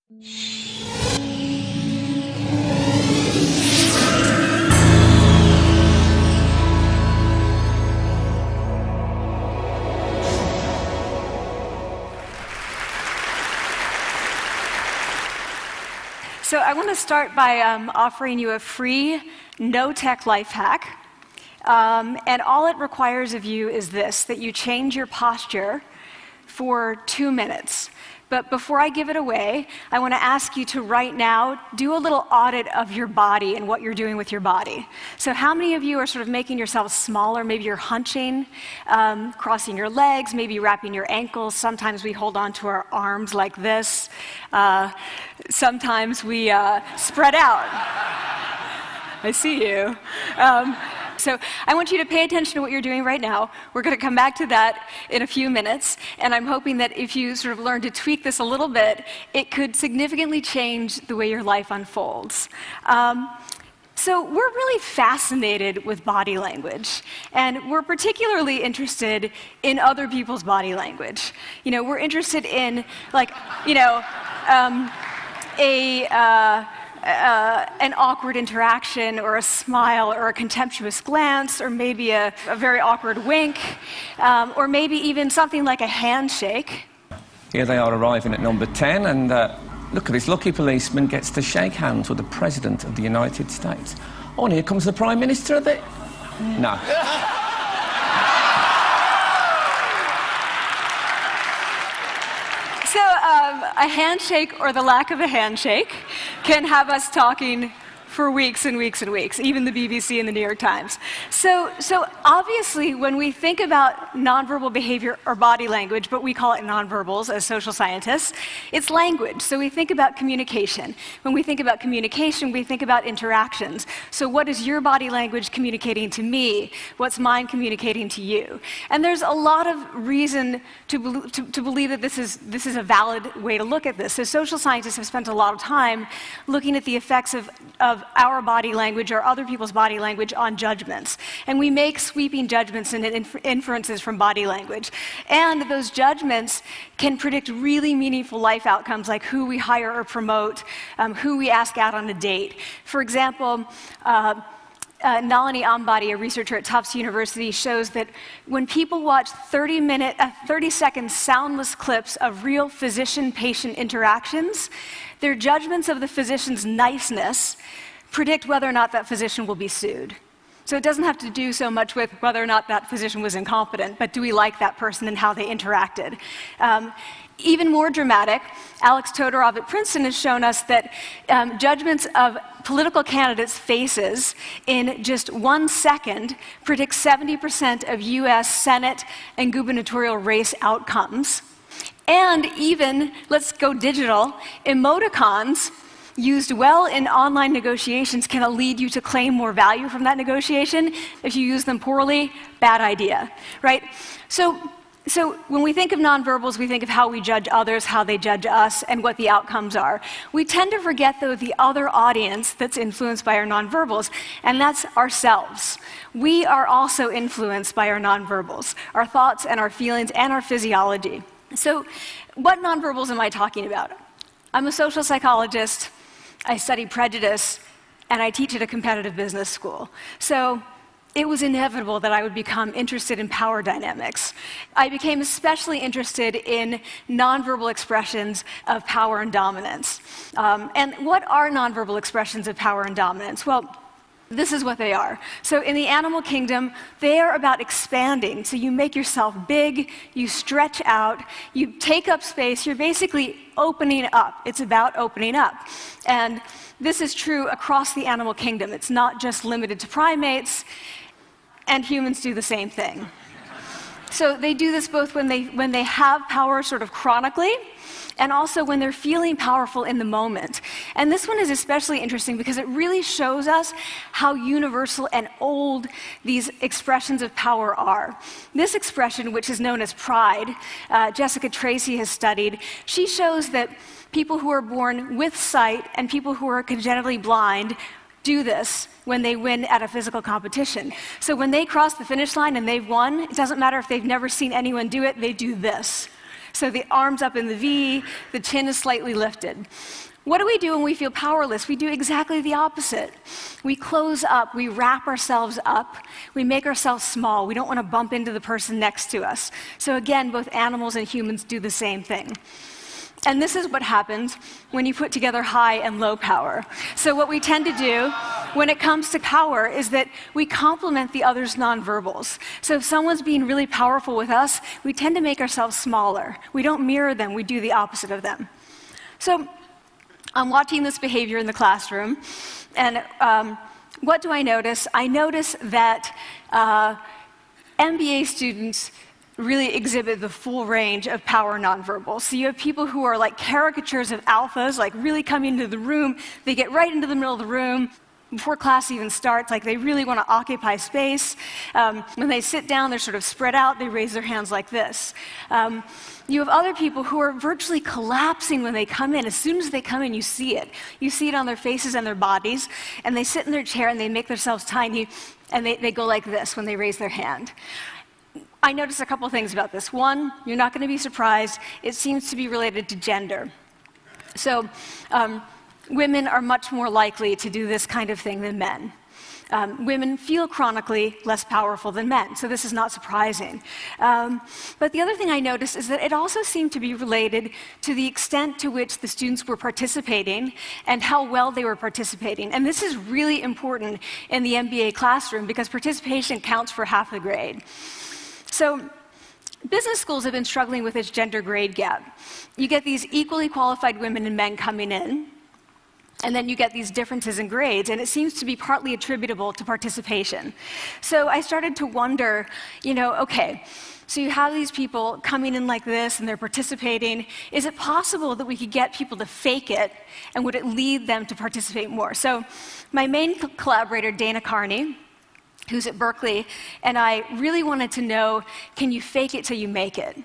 So I want to start by offering you a free, no-tech life hack. And all it requires of you is this, that you change your posture for 2 minutes. But before I give it away, I want to ask you to right now do a little audit of your body and what you're doing with your body. So how many of you are sort of making yourselves smaller? Maybe you're hunching, crossing your legs, maybe wrapping your ankles. Sometimes we hold on to our arms like this. Sometimes we spread out. I see you. So I want you to pay attention to what you're doing right now. We're going to come back to that in a few minutes, and I'm hoping that if you sort of learn to tweak this a little bit, it could significantly change the way your life unfolds. So we're really fascinated with body language, and we're particularly interested in other people's body language. You know, we're interested in, like, you know, an awkward interaction, or a smile, or a contemptuous glance, or maybe a very awkward wink, or maybe even something like a handshake. Here they are arriving at number 10, and look at this lucky policeman gets to shake hands with the President of the United States. Oh, and here comes the Prime Minister of the... No. So a handshake, or the lack of a handshake, can have us talking for weeks and weeks and weeks, even the BBC and the New York Times. So obviously, when we think about nonverbal behavior or body language, but we call it nonverbals as social scientists, it's language. So we think about communication. When we think about communication, we think about interactions. So what is your body language communicating to me? What's mine communicating to you? And there's a lot of reason to believe that this is a valid way to look at this. So social scientists have spent a lot of time looking at the effects of our body language or other people's body language on judgments. And we make sweeping judgments and inferences from body language. And those judgments can predict really meaningful life outcomes, like who we hire or promote, who we ask out on a date. For example, Nalini Ambady, a researcher at Tufts University, shows that when people watch 30-second soundless clips of real physician-patient interactions, their judgments of the physician's niceness predict whether or not that physician will be sued. So it doesn't have to do so much with whether or not that physician was incompetent, but do we like that person and how they interacted? Even more dramatic, Alex Todorov at Princeton has shown us that judgments of political candidates' faces in just 1 second predict 70% of US Senate and gubernatorial race outcomes. And even, let's go digital, emoticons used well in online negotiations can lead you to claim more value from that negotiation. If you use them poorly, bad idea, right? So when we think of nonverbals, we think of how we judge others, how they judge us, and what the outcomes are. We tend to forget, though, the other audience that's influenced by our nonverbals, and that's ourselves. We are also influenced by our nonverbals, our thoughts and our feelings and our physiology. So what nonverbals am I talking about? I'm a social psychologist. I study prejudice, and I teach at a competitive business school. So it was inevitable that I would become interested in power dynamics. I became especially interested in nonverbal expressions of power and dominance. And what are nonverbal expressions of power and dominance? Well, this is what they are. So in the animal kingdom, they are about expanding. So you make yourself big, you stretch out, you take up space, you're basically opening up. It's about opening up. And this is true across the animal kingdom. It's not just limited to primates, and humans do the same thing. So they do this both when they have power sort of chronically, and also when they're feeling powerful in the moment. And this one is especially interesting because it really shows us how universal and old these expressions of power are. This expression, which is known as pride, Jessica Tracy has studied, she shows that people who are born with sight and people who are congenitally blind do this when they win at a physical competition. So when they cross the finish line and they've won, it doesn't matter if they've never seen anyone do it, they do this. So the arms up in the V, the chin is slightly lifted. What do we do when we feel powerless? We do exactly the opposite. We close up, we wrap ourselves up, we make ourselves small. We don't want to bump into the person next to us. So again, both animals and humans do the same thing. And this is what happens when you put together high and low power. So what we tend to do when it comes to power is that we complement the other's nonverbals. So if someone's being really powerful with us, we tend to make ourselves smaller. We don't mirror them, we do the opposite of them. So I'm watching this behavior in the classroom, and what do I notice? I notice that MBA students really exhibit the full range of power nonverbals. So you have people who are like caricatures of alphas, like really coming into the room. They get right into the middle of the room before class even starts, like they really want to occupy space. When they sit down, they're sort of spread out. They raise their hands like this. You have other people who are virtually collapsing when they come in. As soon as they come in, you see it. You see it on their faces and their bodies, and they sit in their chair and they make themselves tiny, and they go like this when they raise their hand. I noticed a couple things about this. One, you're not going to be surprised. It seems to be related to gender. So women are much more likely to do this kind of thing than men. Women feel chronically less powerful than men, so this is not surprising. But the other thing I noticed is that it also seemed to be related to the extent to which the students were participating and how well they were participating. And this is really important in the MBA classroom because participation counts for half the grade. So business schools have been struggling with this gender grade gap. You get these equally qualified women and men coming in, and then you get these differences in grades, and it seems to be partly attributable to participation. So I started to wonder, okay, so you have these people coming in like this, and they're participating. Is it possible that we could get people to fake it, and would it lead them to participate more? So my main collaborator, Dana Carney, who's at Berkeley, and I really wanted to know, can you fake it till you make it?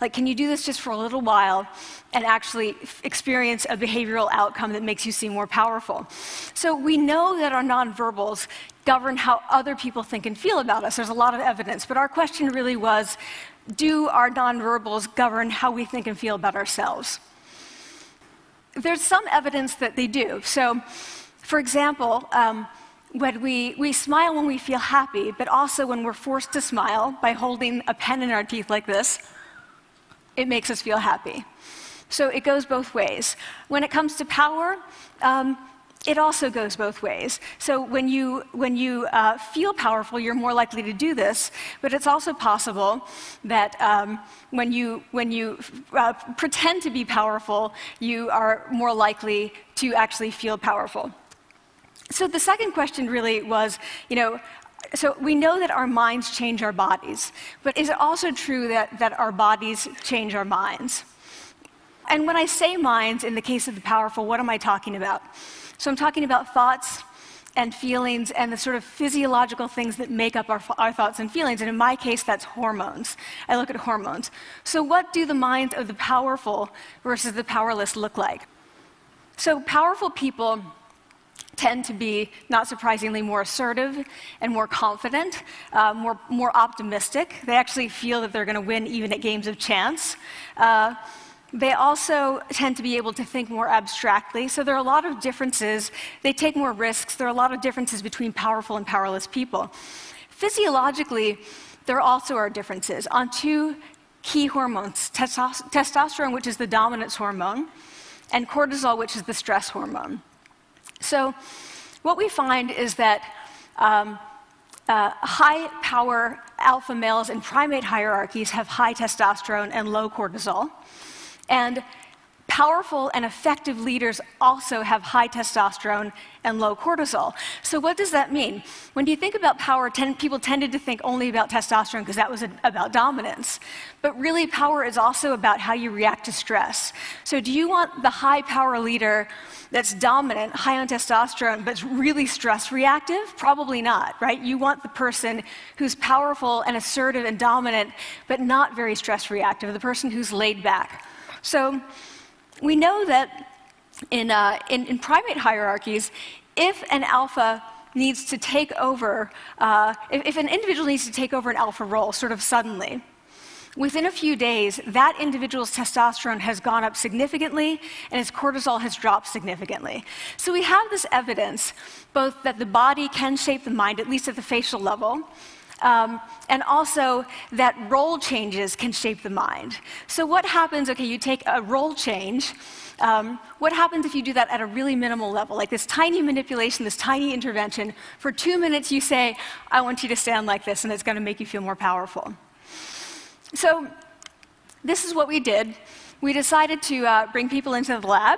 Like, can you do this just for a little while and actually experience a behavioral outcome that makes you seem more powerful? So we know that our nonverbals govern how other people think and feel about us. There's a lot of evidence, but our question really was, do our nonverbals govern how we think and feel about ourselves? There's some evidence that they do. So, for example, when we smile when we feel happy, but also when we're forced to smile by holding a pen in our teeth like this, it makes us feel happy. So it goes both ways. When it comes to power, it also goes both ways. So when you feel powerful, you're more likely to do this, but it's also possible that when you pretend to be powerful, you are more likely to actually feel powerful. So the second question really was, so we know that our minds change our bodies, but is it also true that our bodies change our minds? And when I say minds, in the case of the powerful, what am I talking about? So I'm talking about thoughts and feelings and the sort of physiological things that make up our thoughts and feelings. And in my case, that's hormones. I look at hormones. So what do the minds of the powerful versus the powerless look like? So powerful people tend to be, not surprisingly, more assertive and more confident, more optimistic. They actually feel that they're going to win even at games of chance. They also tend to be able to think more abstractly. So there are a lot of differences. They take more risks. There are a lot of differences between powerful and powerless people. Physiologically, there also are differences on two key hormones, testosterone, which is the dominance hormone, and cortisol, which is the stress hormone. So what we find is that high-power alpha males in primate hierarchies have high testosterone and low cortisol. And powerful and effective leaders also have high testosterone and low cortisol. So what does that mean? When you think about power, people tended to think only about testosterone because that was about dominance. But really, power is also about how you react to stress. So do you want the high-power leader that's dominant, high on testosterone, but really stress reactive? Probably not, right? You want the person who's powerful and assertive and dominant, but not very stress reactive, the person who's laid back. So we know that in primate hierarchies, if an alpha needs to take over, if an individual needs to take over an alpha role sort of suddenly, within a few days, that individual's testosterone has gone up significantly and his cortisol has dropped significantly. So we have this evidence, both that the body can shape the mind, at least at the facial level, and also that role changes can shape the mind. So what happens, okay, you take a role change, what happens if you do that at a really minimal level, like this tiny manipulation, this tiny intervention? For 2 minutes you say, I want you to stand like this, and it's going to make you feel more powerful. So this is what we did. We decided to bring people into the lab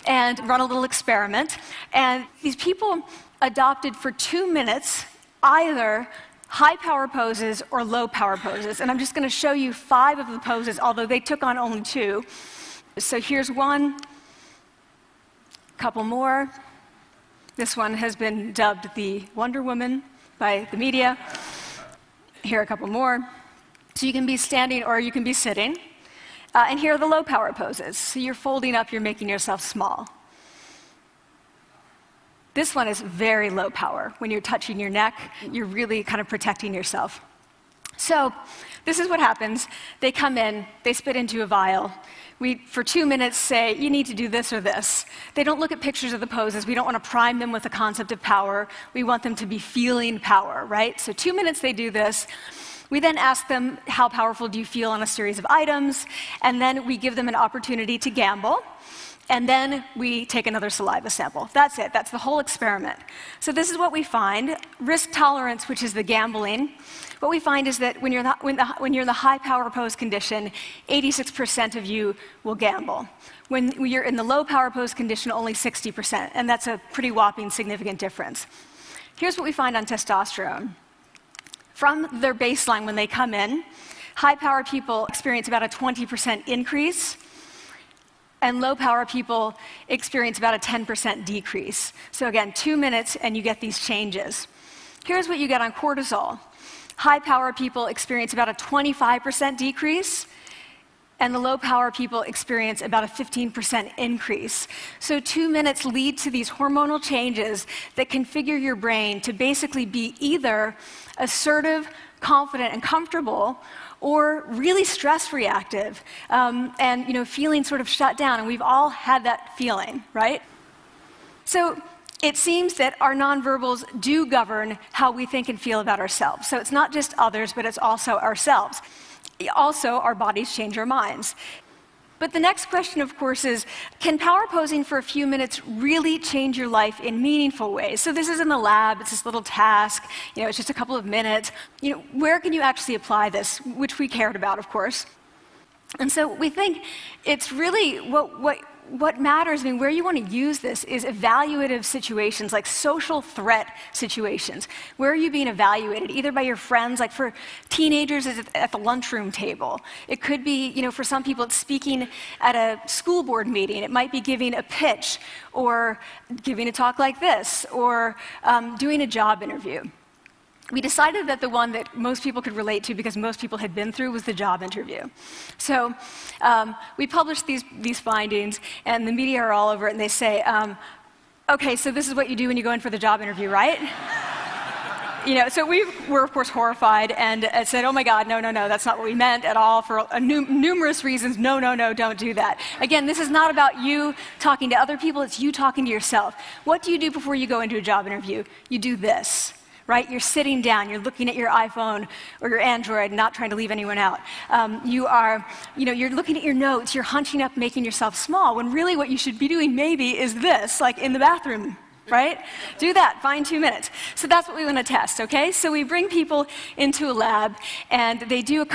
and run a little experiment. And these people adopted for 2 minutes either high power poses or low power poses. And I'm just going to show you 5 of the poses, although they took on only 2. So here's one, a couple more. This one has been dubbed the Wonder Woman by the media. Here are a couple more. So you can be standing or you can be sitting. And here are the low power poses. So you're folding up, you're making yourself small. This one is very low power. When you're touching your neck, you're really kind of protecting yourself. So this is what happens. They come in, they spit into a vial. We, for 2 minutes, say, you need to do this or this. They don't look at pictures of the poses. We don't want to prime them with the concept of power. We want them to be feeling power, right? So 2 minutes they do this. We then ask them, how powerful do you feel on a series of items? And then we give them an opportunity to gamble. And then we take another saliva sample. That's it. That's the whole experiment. So this is what we find. Risk tolerance, which is the gambling. What we find is that when you're in the high power pose condition, 86% of you will gamble. When you're in the low power pose condition, only 60%. And that's a pretty whopping significant difference. Here's what we find on testosterone. From their baseline when they come in, high power people experience about a 20% increase, and low power people experience about a 10% decrease. So again, 2 minutes and you get these changes. Here's what you get on cortisol. High power people experience about a 25% decrease, and the low power people experience about a 15% increase. So 2 minutes lead to these hormonal changes that configure your brain to basically be either assertive, confident, and comfortable, or really stress reactive, and feeling sort of shut down. And we've all had that feeling, right? So it seems that our nonverbals do govern how we think and feel about ourselves. So it's not just others, but it's also ourselves. Also, our bodies change our minds. But the next question, of course, is, can power posing for a few minutes really change your life in meaningful ways? So this is in the lab, it's this little task, it's just a couple of minutes. Where can you actually apply this, which we cared about, of course. And so we think it's really what matters, where you want to use this is evaluative situations, like social threat situations. Where are you being evaluated? Either by your friends, like for teenagers, it's at the lunchroom table. It could be, for some people, it's speaking at a school board meeting. It might be giving a pitch, or giving a talk like this, or doing a job interview. We decided that the one that most people could relate to, because most people had been through, was the job interview. So we published these findings, and the media are all over it, and they say, okay, so this is what you do when you go in for the job interview, right? So we were, of course, horrified and said, oh my God, no, that's not what we meant at all, for numerous reasons. No, don't do that. Again, this is not about you talking to other people, it's you talking to yourself. What do you do before you go into a job interview? You do this. Right? You're sitting down, you're looking at your iPhone or your Android, not trying to leave anyone out. You're looking at your notes, you're hunching up, making yourself small, when really what you should be doing maybe is this, like in the bathroom, right? Do that, find 2 minutes. So that's what we want to test, okay? So we bring people into a lab, and they do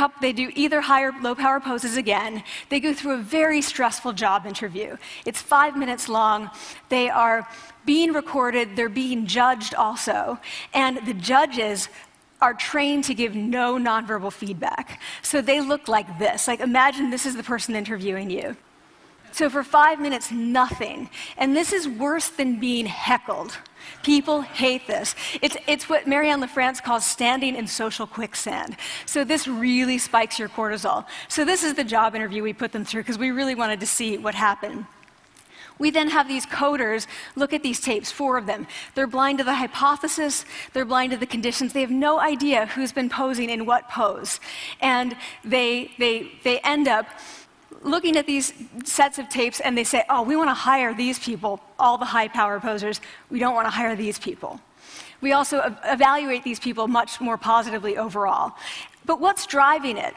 either high or low power poses again. They go through a very stressful job interview. It's 5 minutes long. They are being recorded, they're being judged also, and the judges are trained to give no nonverbal feedback. So they look like this. Like, imagine this is the person interviewing you. So for 5 minutes, nothing. And this is worse than being heckled. People hate this. It's what Marianne LaFrance calls standing in social quicksand. So this really spikes your cortisol. So this is the job interview we put them through, because we really wanted to see what happened. We then have these coders look at these tapes, 4 of them. They're blind to the hypothesis, they're blind to the conditions. They have no idea who's been posing in what pose. And they end up looking at these sets of tapes and they say, oh, we want to hire these people, all the high power posers. We don't want to hire these people. We also evaluate these people much more positively overall. But what's driving it?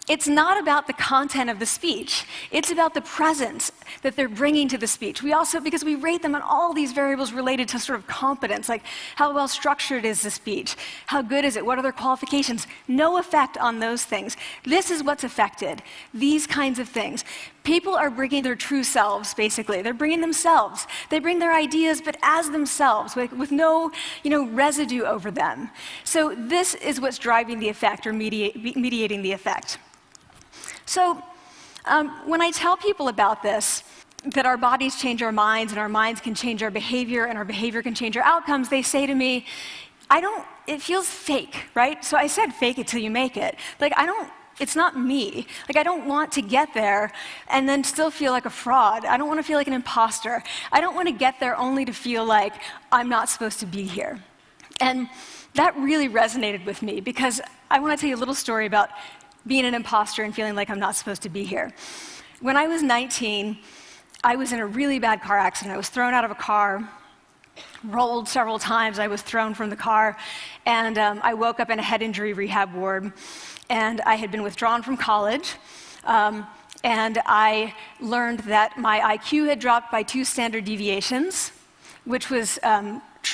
It's not about the content of the speech. It's about the presence that they're bringing to the speech. We also, because we rate them on all these variables related to sort of competence, like how well structured is the speech? How good is it? What are their qualifications? No effect on those things. This is what's affected. These kinds of things. People are bringing their true selves, basically. They're bringing themselves. They bring their ideas, but as themselves, with no, residue over them. So this is what's driving the effect or mediating the effect. So when I tell people about this, that our bodies change our minds and our minds can change our behavior and our behavior can change our outcomes, they say to me, it feels fake, right? So I said fake it till you make it. It's not me. I don't want to get there and then still feel like a fraud. I don't want to feel like an imposter. I don't want to get there only to feel like I'm not supposed to be here. And that really resonated with me because I want to tell you a little story about being an imposter and feeling like I'm not supposed to be here. When I was 19, I was in a really bad car accident. I was thrown out of a car, rolled several times. I was thrown from the car, and I woke up in a head injury rehab ward. And I had been withdrawn from college, and I learned that my IQ had dropped by 2 standard deviations, which was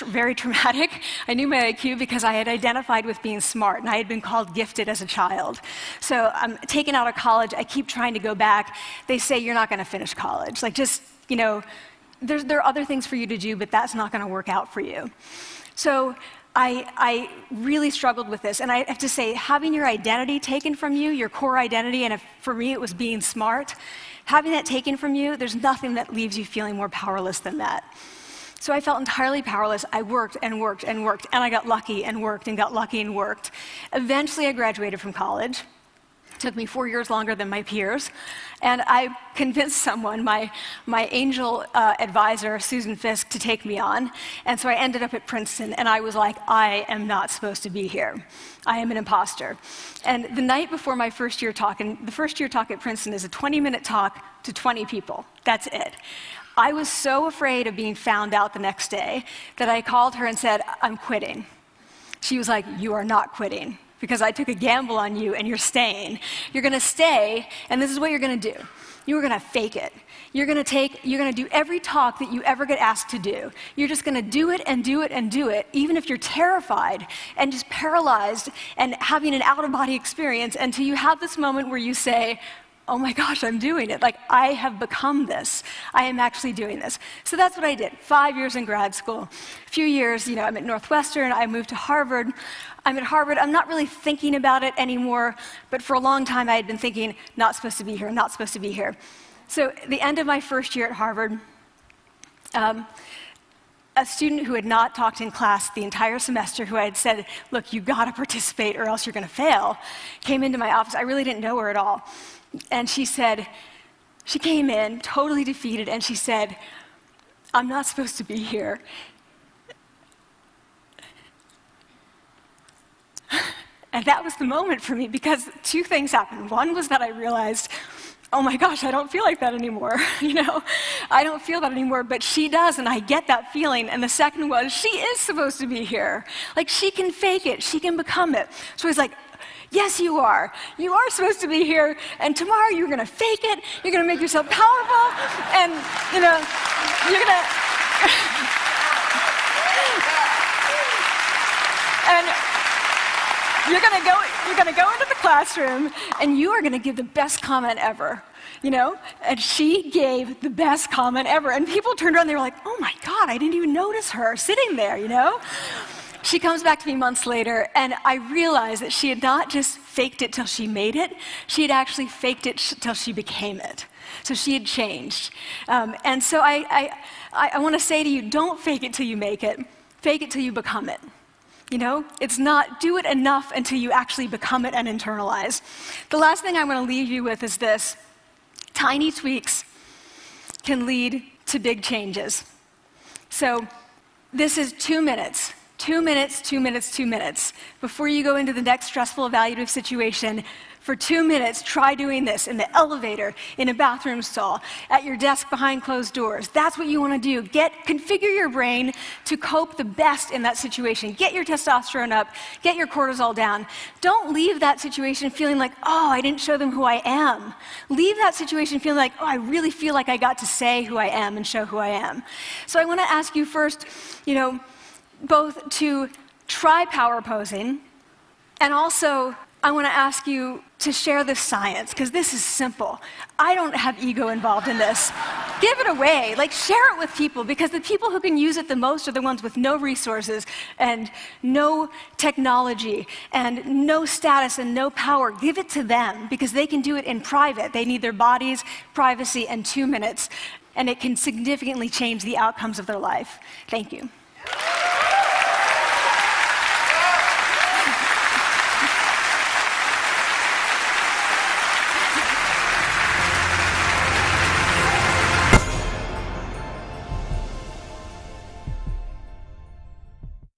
very traumatic. I knew my IQ because I had identified with being smart, and I had been called gifted as a child. So I'm taken out of college. I keep trying to go back. They say, you're not going to finish college. There are other things for you to do, but that's not going to work out for you. So I really struggled with this, and I have to say, having your identity taken from you, your core identity, and for me it was being smart, having that taken from you, there's nothing that leaves you feeling more powerless than that. So I felt entirely powerless. I worked and worked and worked, and I got lucky and worked and got lucky and worked. Eventually I graduated from college. It took me 4 years longer than my peers. And I convinced someone, my angel advisor, Susan Fisk, to take me on. And so I ended up at Princeton, and I was like, I am not supposed to be here. I am an imposter. And the night before my first year talk, and the first year talk at Princeton is a 20-minute talk to 20 people. That's it. I was so afraid of being found out the next day that I called her and said, I'm quitting. She was like, you are not quitting, because I took a gamble on you and you're staying. You're going to stay, and this is what you're going to do. You're going to fake it. You're going to do every talk that you ever get asked to do. You're just going to do it and do it and do it, even if you're terrified and just paralyzed and having an out-of-body experience until you have this moment where you say, oh my gosh, I'm doing it. I have become this. I am actually doing this. So that's what I did. 5 years in grad school. A few years, I'm at Northwestern. I moved to Harvard. I'm at Harvard. I'm not really thinking about it anymore, but for a long time I had been thinking, not supposed to be here, not supposed to be here. So at the end of my first year at Harvard, a student who had not talked in class the entire semester, who I had said, look, you got to participate or else you're going to fail, came into my office. I really didn't know her at all. And she came in totally defeated, and she said, I'm not supposed to be here. And that was the moment for me, because 2 things happened. One was that I realized, oh my gosh, I don't feel like that anymore. I don't feel that anymore, but she does, and I get that feeling. And the second was, she is supposed to be here. She can fake it, she can become it. So I was like, yes, you are. You are supposed to be here, and tomorrow you're going to fake it, you're going to make yourself powerful, and, you're going to... and you're going to go into the classroom, and you are going to give the best comment ever. And she gave the best comment ever. And people turned around, and they were like, oh my God, I didn't even notice her sitting there, She comes back to me months later, and I realized that she had not just faked it till she made it, she had actually faked it till she became it. So she had changed. And so I want to say to you, don't fake it till you make it. Fake it till you become it. It's not do it enough until you actually become it and internalize. The last thing I want to leave you with is this. Tiny tweaks can lead to big changes. So this is 2 minutes. 2 minutes, 2 minutes, 2 minutes. Before you go into the next stressful, evaluative situation, for 2 minutes, try doing this in the elevator, in a bathroom stall, at your desk behind closed doors. That's what you want to do. Configure your brain to cope the best in that situation. Get your testosterone up, get your cortisol down. Don't leave that situation feeling like, oh, I didn't show them who I am. Leave that situation feeling like, oh, I really feel like I got to say who I am and show who I am. So I want to ask you first, both to try power posing, and also I want to ask you to share the science, because this is simple. I don't have ego involved in this. Give it away. Share it with people, because the people who can use it the most are the ones with no resources and no technology and no status and no power. Give it to them, because they can do it in private. They need their bodies, privacy, and 2 minutes, and it can significantly change the outcomes of their life. Thank you.